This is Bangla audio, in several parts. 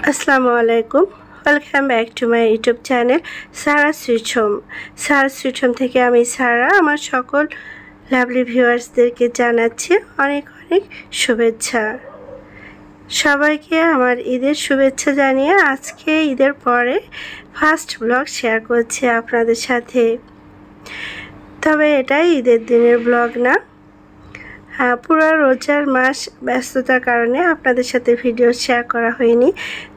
আসসালামু আলাইকুম, welcome back to my YouTube channel Sara sweet home. Sara sweet home থেকে আমি সারা আমার সকল লাভলি ভিউয়ার্সদেরকে জানাচ্ছি অনেক অনেক শুভেচ্ছা। সবাইকে আমার ঈদের শুভেচ্ছা জানিয়ে আজকে ঈদের পরে ফার্স্ট ব্লগ শেয়ার করছি আপনাদের সাথে। তবে এটাই ঈদের দিনের ব্লগ না, পুরো রোজার মাস ব্যস্ততার কারণে আপনাদের সাথে ভিডিও শেয়ার করা হয়নি।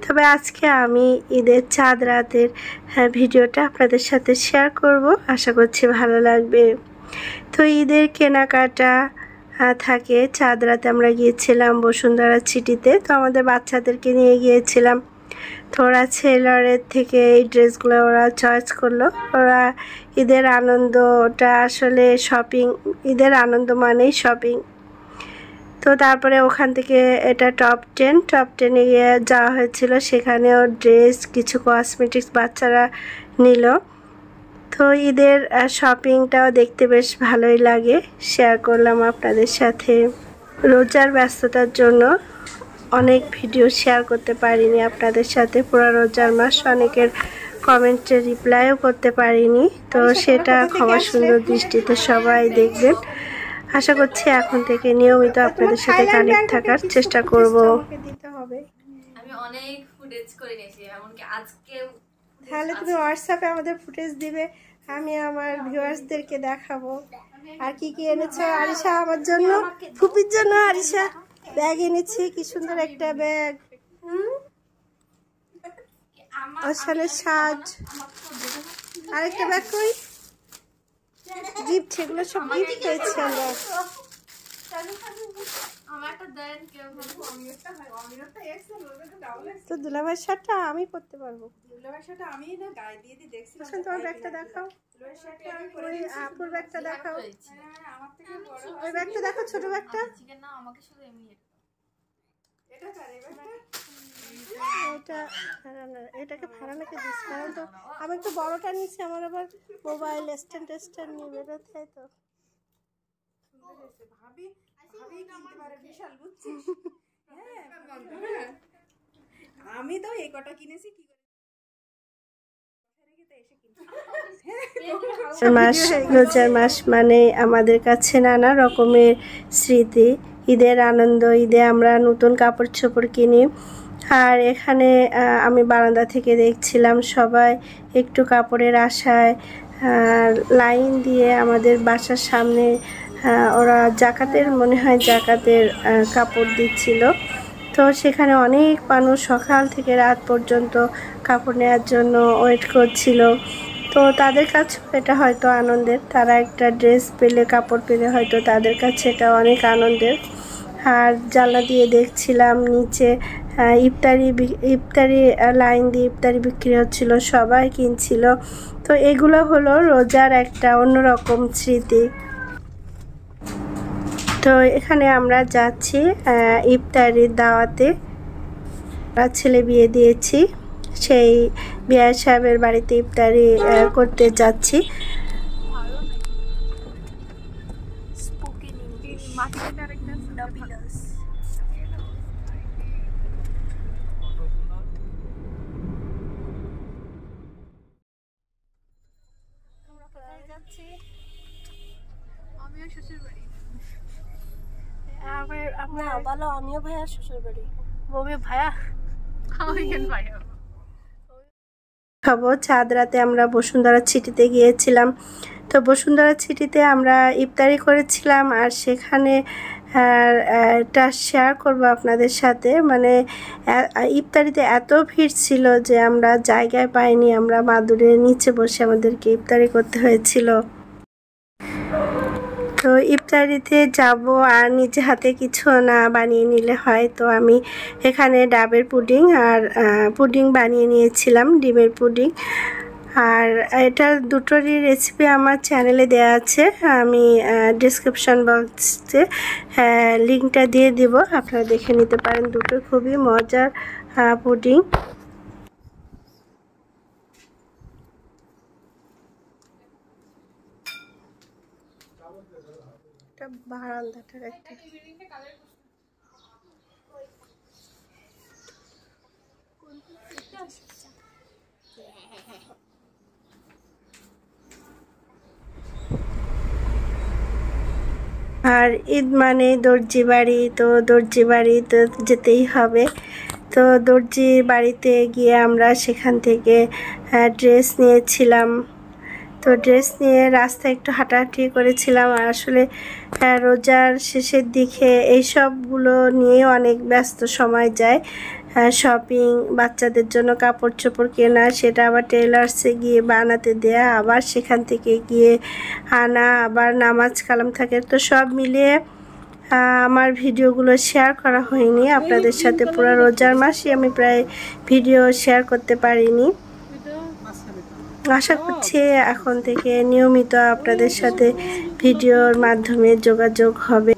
তবে আজকে আমি ঈদের চাঁদ রাতের ভিডিওটা আপনাদের সাথে শেয়ার করব, আশা করছি ভালো লাগবে। তো ঈদের কেনাকাটা থাকে। চাঁদ রাতে আমরা গিয়েছিলাম বসুন্ধরা সিটিতে, তো আমাদের বাচ্চাদেরকে নিয়ে গিয়েছিলাম। তো ওরা ছেলের থেকে এই ড্রেসগুলো ওরা চয়েস করলো। ওরা ঈদের আনন্দটা আসলে শপিং, ঈদের আনন্দ মানেই শপিং। তো তারপরে ওখান থেকে এটা টপ 10 গিয়ে যাওয়া হয়েছিল, সেখানেও ড্রেস কিছু কসমেটিক্স বাচ্চারা নিল। তো ঈদের শপিংটাও দেখতে বেশ ভালোই লাগে, শেয়ার করলাম আপনাদের সাথে। রোজার ব্যস্ততার জন্য অনেক ভিডিও শেয়ার করতে পারিনি আপনাদের সাথে। পুরো রোজার মাস অনেকের কমেন্টে রিপ্লাইও করতে পারিনি, তো সেটা ক্ষমা সুন্দর দৃষ্টিতে সবাই দেখবেন। আশা করছি এখন থেকে নিয়মিত আপনাদের সাথে কানেক্ট থাকার চেষ্টা করব। আমি অনেক ফুটেজ করে নিয়েছি, এমনকি আজকে তাহলে তুমি হোয়াটসঅ্যাপে আমাদের ফুটেজ দিবে, আমি আমার ভিউয়ার্সদেরকে দেখাবো। আর কি কি এনেছো আরিশা আমার জন্য, ফুপির জন্য আরিশা ব্যাগ এনেছি, কি সুন্দর একটা ব্যাগ। ওখানে সাজ আরেকটা ব্যাগ কই গিফট, সেগুলো সব গিফট পেয়েছি আমরা। তো দুলাভাইয়ের শার্টটা আমি পরতে পারবো। তোমার ব্যাগটা দেখাও, আপুর ব্যাগটা দেখাও, ওই ব্যাগটা দেখো, ছোট ব্যাগটা। এটাকে ফারানাকে দিস, কারণ তো আমি একটু বড়টা নিচ্ছি, আমার আবার মোবাইল স্ট্যান্ড নিয়ে বেরোতে, তো আমি তো এই কটা কিনেছি কি রোজার মাস মানে আমাদের কাছে নানা রকমের স্মৃতি, ঈদের আনন্দ। ঈদে আমরা নতুন কাপড় চোপড় কিনি। আর এখানে আমি বারান্দা থেকে দেখছিলাম সবাই একটু কাপড়ের আশায় লাইন দিয়ে আমাদের বাসার সামনে ওরা জাকাতের, মনে হয় জাকাতের কাপড় দিচ্ছিল। তো সেখানে অনেক মানুষ সকাল থেকে রাত পর্যন্ত কাপড় নেওয়ার জন্য ওয়েট করছিল। তো তাদের কাছে এটা হয়তো আনন্দের, তারা একটা ড্রেস পেলে, কাপড় পেলে হয়তো তাদের কাছে এটা অনেক আনন্দের। আর জানলা দিয়ে দেখছিলাম নিচে ইফতারি লাইন দিয়ে ইফতারি বিক্রি হচ্ছিল, সবাই কিনছিল। তো এগুলো হলো রোজার একটা অন্যরকম স্মৃতি। তো এখানে আমরা যাচ্ছি ইফতারির দাওয়াতে, ছেলে বিয়ে দিয়েছি, সেই বিয়া সাহেবের বাড়িতে ইফতারি করতে যাচ্ছি। আমিও শ্বশুর বাড়ি, বলো আমিও ভাইয়া শ্বশুর বাড়ি, ভাইয়া ভাইয়া খাবো। চাঁদ রাতে আমরা বসুন্ধরা সিটিতে গিয়েছিলাম। তো বসুন্ধরা সিটিতে আমরা ইফতারি করেছিলাম, আর সেখানে এটা শেয়ার করব আপনাদের সাথে। মানে ইফতারিতে এত ভিড় ছিল যে আমরা জায়গায় পাইনি, আমরা মাদুরের নিচে বসে আমাদেরকে ইফতারি করতে হয়েছিল। তো ইফতারিতে যাব আর নিজে হাতে কিছু না বানিয়ে নিলে হয়, তো আমি এখানে ডাবের পুডিং আর পুডিং বানিয়ে নিয়েছিলাম, ডিমের পুডিং। আর এটা দুটোরই রেসিপি আমার চ্যানেলে দেওয়া আছে, আমি ডিসক্রিপশন বক্সে লিঙ্কটা দিয়ে দিব, আপনারা দেখে নিতে পারেন। দুটো খুবই মজার পুডিং। বারান্দাটার একটা আর ঈদ মানে দর্জি বাড়ি, তো দর্জি বাড়ি তো যেতেই হবে। তো দর্জি বাড়িতে গিয়ে আমরা সেখান থেকে ড্রেস নিয়েছিলাম। তো ড্রেস নিয়ে রাস্তায় একটু হাঁটাহাঁটি করেছিলাম। আর আসলে রোজার শেষের দিকে এইসবগুলো নিয়ে অনেক ব্যস্ত সময় যায়। শপিং, বাচ্চাদের জন্য কাপড় চোপড় কেনা, সেটা আবার টেলার্সে গিয়ে বানাতে দেয়া, আবার সেখান থেকে গিয়ে আনা, আবার নামাজ কালাম থাকে। তো সব মিলিয়ে আমার ভিডিওগুলো শেয়ার করা হয়নি আপনাদের সাথে। পুরো রোজার মাসে আমি প্রায় ভিডিও শেয়ার করতে পারিনি। আশা করছি এখন থেকে নিয়মিত আপনাদের সাথে ভিডিওর মাধ্যমে যোগাযোগ হবে।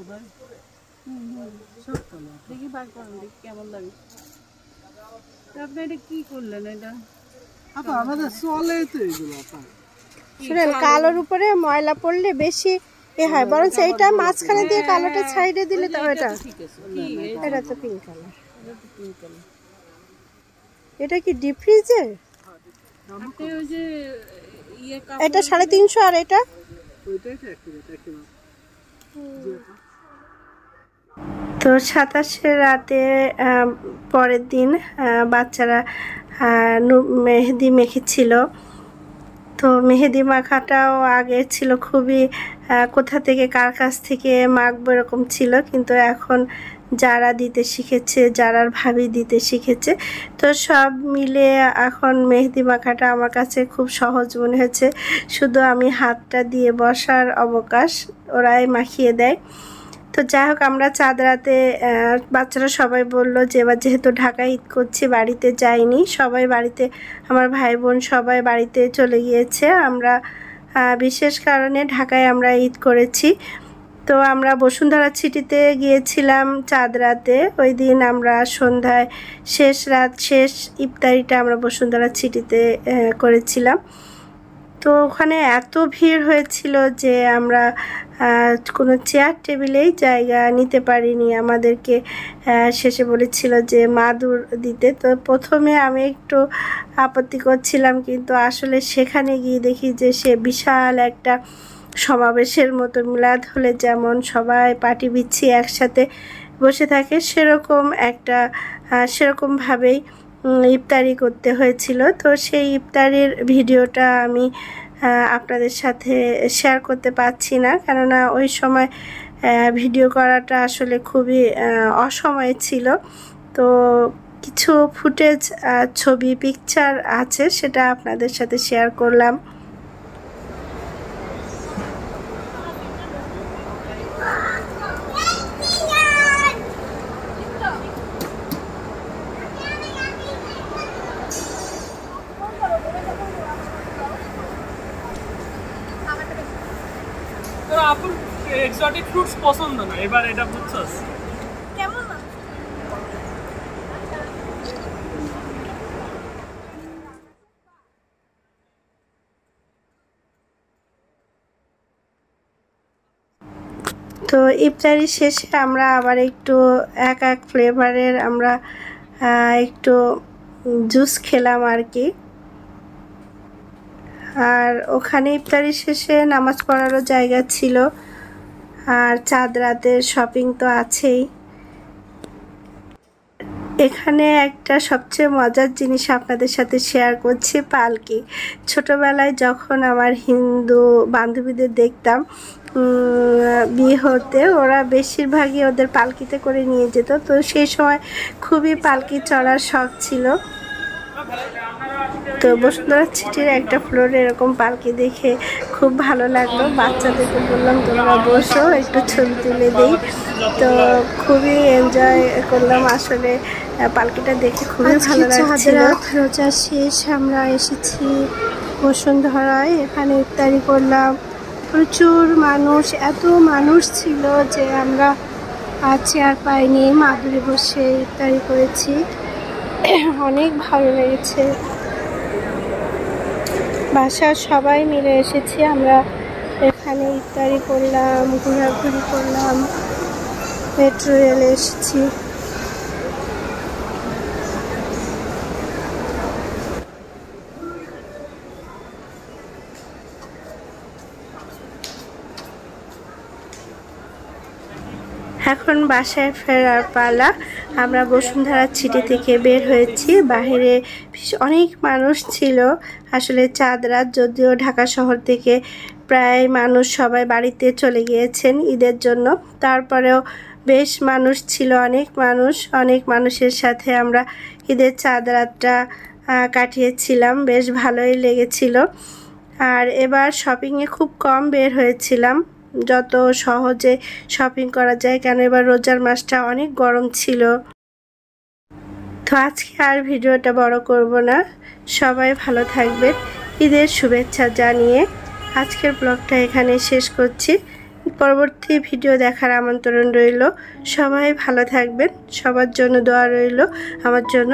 শুনেন, কালোর উপরে ময়লা পড়লে বেশি হয়, বরং এইটা মাঝখানে দিয়ে কালোটা সাইডে দিলে তো এটা তো পিঙ্ক কালার। এটা কি ডিপ ফ্রিজে? এটা 350 আর এটা তো 27 রাতে পরের দিন বাচ্চারা মেহেদি মেখেছিল। তো মেহেদি মাখাটাও আগে ছিল খুবই কোথা থেকে কার কাছ থেকে মাখবো এরকম ছিল, কিন্তু এখন যারা দিতে শিখেছে, যারা ভাবি দিতে শিখেছে, তো সব মিলে এখন মেহেদি মাখাটা আমার কাছে খুব সহজ মনে হয়েছে। শুধু আমি হাতটা দিয়ে বসার অবকাশ, ওরাই মাখিয়ে দেয়। তো যাই হোক, আমরা চাঁদ রাতে বাচ্চারা সবাই বললো যে এবার যেহেতু ঢাকায় ঈদ করছি, বাড়িতে যাইনি, সবাই বাড়িতে, আমার ভাই বোন সবাই বাড়িতে চলে গিয়েছে। আমরা বিশেষ কারণে ঢাকায় আমরা ঈদ করেছি। তো আমরা বসুন্ধরা সিটিতে গিয়েছিলাম চাঁদ রাতে। ওই দিন আমরা সন্ধ্যায় শেষ ইফতারিটা আমরা বসুন্ধরা সিটিতে করেছিলাম। তো ওখানে এত ভিড় হয়েছিল যে আমরা কোনো চেয়ার টেবিলেই জায়গা নিতে পারিনি। আমাদেরকে শেষে বলেছিল যে মাদুর দিতে। তো প্রথমে আমি একটু আপত্তি করছিলাম, কিন্তু আসলে সেখানে গিয়ে দেখি যে সে বিশাল একটা সমাবেশের মতো, মিলাদ হলে যেমন সবাই পাটি বিছিয়ে একসাথে বসে থাকে, সেরকমভাবেই ইফতারি করতে হয়েছিল। তো সেই ইফতারির ভিডিওটা আমি আপনাদের সাথে শেয়ার করতে পারছি না, কেননা ওই সময় ভিডিও করাটা আসলে খুবই অসময় ছিল। তো কিছু ফুটেজ, ছবি, পিকচার আছে, সেটা আপনাদের সাথে শেয়ার করলাম। আপুর এক্সোটিক ফ্রুটস পছন্দ না, এবার এটা বুঝছস কেমন না? তো ইফতারি শেষে আমরা আবার একটু এক ফ্লেভারের আমরা একটু জুস খেলাম আর কি। আর ওখানে ইফতারি শেষে নামাজ পড়ারও জায়গা ছিল। আর চাঁদ রাতের শপিং তো আছেই। এখানে একটা সবচেয়ে মজার জিনিস আপনাদের সাথে শেয়ার করছি, পালকি। ছোটবেলায় যখন আমার হিন্দু বান্ধবীদের দেখতাম বিয়ে হতে, ওরা বেশিরভাগই ওদের পালকিতে করে নিয়ে যেত। তো সেই সময় খুবই পালকি চড়ার শখ ছিল। তো বসুন্ধরা সিটির একটা ফ্লোরে এরকম পালকি দেখে খুব ভালো লাগলো। বাচ্চাদেরকে বললাম তোমরা বসো, একটু ছবি তুলে দিই। তো খুবই এনজয় করলাম, আসলে পালকিটা দেখে খুবই ভালো লাগছিল। রোজা শেষ আমরা এসেছি বসুন্ধরায়, এখানে ইফতারি করলাম। প্রচুর মানুষ, এত মানুষ ছিল যে আমরা চেয়ার পাইনি, মাদুরে বসে ইফতারি করেছি। অনেক ভালো লেগেছে। বাসার সবাই মিলে এসেছি আমরা, এখানে ইফতারি করলাম, ঘোরাঘুরি করলাম, মেট্রো রেলে এসেছি। এখন বাসায় ফেরার পালা। আমরা বসুন্ধরা সিটি থেকে বের হয়েছি। বাইরে অনেক মানুষ ছিল। আসলে চাঁদ রাত, যদিও ঢাকা শহর থেকে প্রায় মানুষ সবাই বাড়িতে চলে গিয়েছেন ঈদের জন্য, তারপরেও বেশ মানুষ ছিল, অনেক মানুষের সাথে আমরা ঈদের চাঁদ রাতটা কাটিয়েছিলাম। বেশ ভালোই লেগেছিল। আর এবার শপিংয়ে খুব কম বের হয়েছিলাম, যত সহজে শপিং করা যায়, কেন এবার রোজার মাসটা অনেক গরম ছিল। তো আজকে আর ভিডিওটা বড় করব না। সবাই ভালো থাকবেন, ঈদের শুভেচ্ছা জানিয়ে আজকের ব্লগটা এখানে শেষ করছি। পরবর্তী ভিডিও দেখার আমন্ত্রণ রইল। সবাই ভালো থাকবেন, সবার জন্য দোয়া রইল, আমার জন্য।